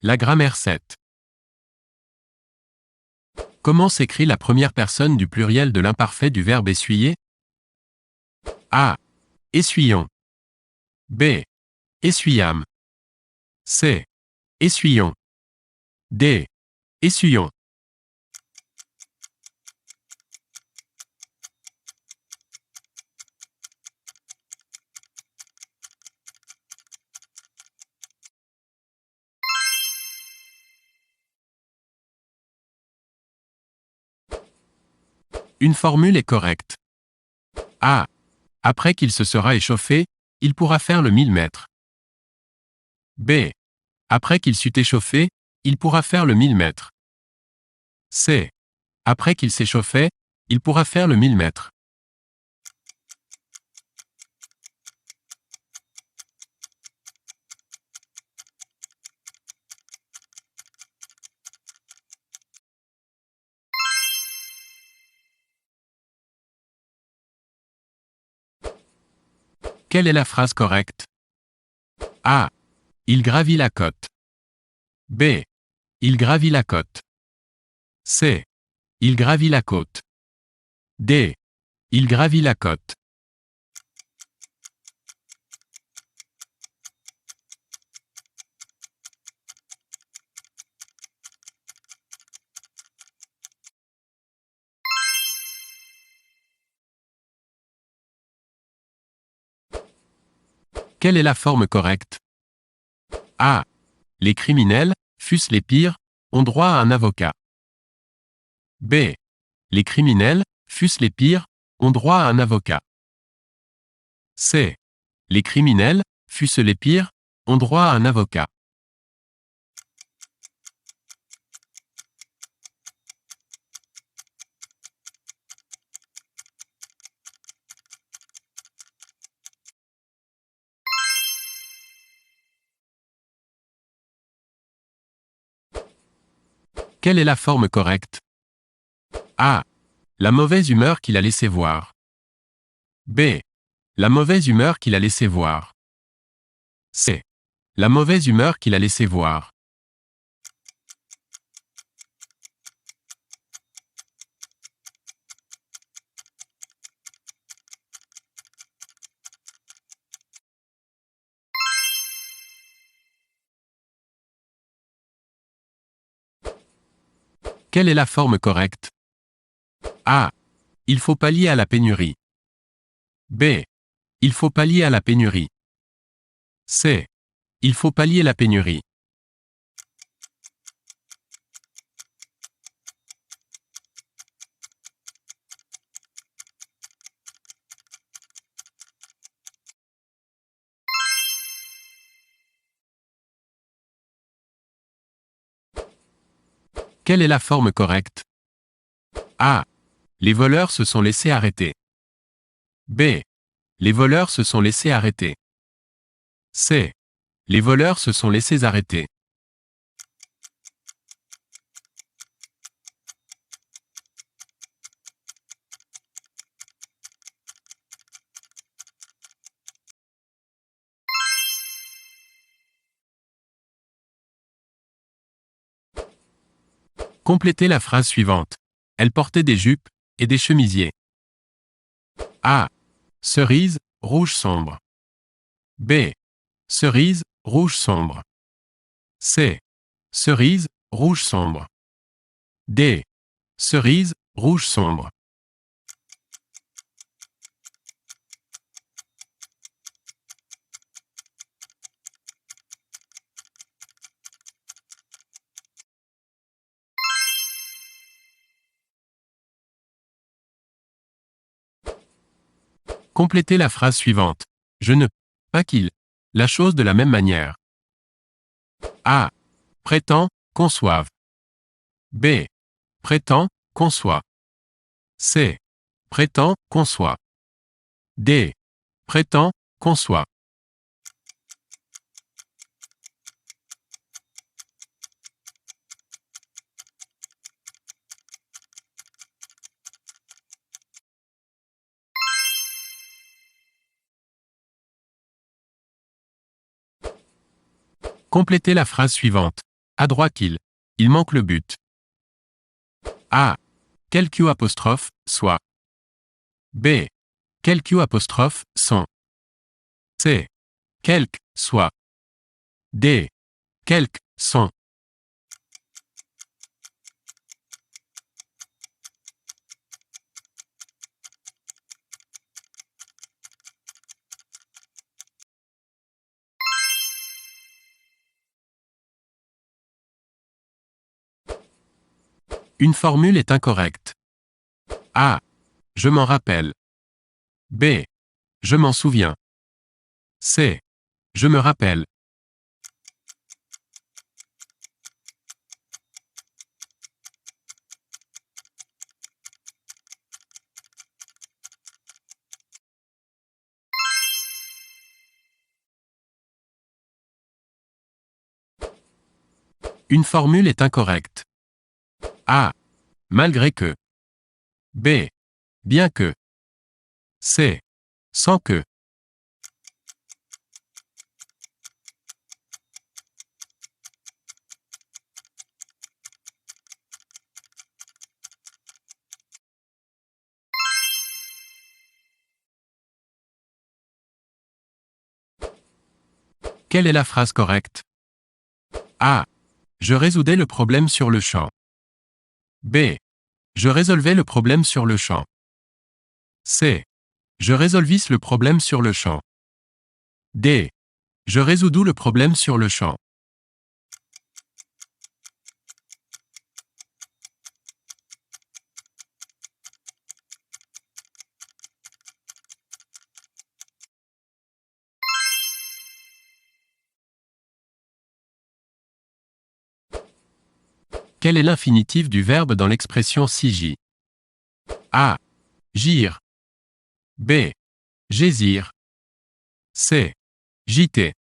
La grammaire 7. Comment s'écrit la première personne du pluriel de l'imparfait du verbe essuyer? A. Essuyons. B. Essuyâmes. C. Essuyons. D. Essuyons. Une formule est correcte. A. Après qu'il se sera échauffé, il pourra faire le 1000 mètres. B. Après qu'il s'eut échauffé, il pourra faire le 1000 mètres. C. Après qu'il s'échauffait, il pourra faire le 1000 mètres. Quelle est la phrase correcte? A. Il gravit la côte. B. Il gravit la côte. C. Il gravit la côte. D. Il gravit la côte. Quelle est la forme correcte? A. Les criminels, fût-ce les pires, ont droit à un avocat. B. Les criminels, fût-ce les pires, ont droit à un avocat. C. Les criminels, fût-ce les pires, ont droit à un avocat. Quelle est la forme correcte? A. La mauvaise humeur qu'il a laissé voir. B. La mauvaise humeur qu'il a laissé voir. C. La mauvaise humeur qu'il a laissé voir. Quelle est la forme correcte? A. Il faut pallier à la pénurie. B. Il faut pallier à la pénurie. C. Il faut pallier la pénurie. Quelle est la forme correcte? A. Les voleurs se sont laissés arrêter. B. Les voleurs se sont laissés arrêter. C. Les voleurs se sont laissés arrêter. Complétez la phrase suivante. Elle portait des jupes et des chemisiers. A. Cerise, rouge sombre. B. Cerise, rouge sombre. C. Cerise, rouge sombre. D. Cerise, rouge sombre. Complétez la phrase suivante. Je ne pas qu'il la chose de la même manière. A. Prétend, conçoive. B. Prétend, conçoit. C. Prétend, conçoit. D. Prétend, conçoit. Complétez la phrase suivante. Adroit qu'il. Il manque le but. A. Quel Q apostrophe, soit. B. Quel Q apostrophe, sont. C. Quelque, soit. D. Quelques, sont. Une formule est incorrecte. A. Je m'en rappelle. B. Je m'en souviens. C. Je me rappelle. Une formule est incorrecte. A. Malgré que. B. Bien que. C. Sans que. Quelle est la phrase correcte? A. Je résoudais le problème sur le champ. B. Je résolvais le problème sur le champ. C. Je résolvis le problème sur le champ. D. Je résoudus le problème sur le champ. Quel est l'infinitif du verbe dans l'expression sigir? A. Gire. B. Gésir. C. Giter.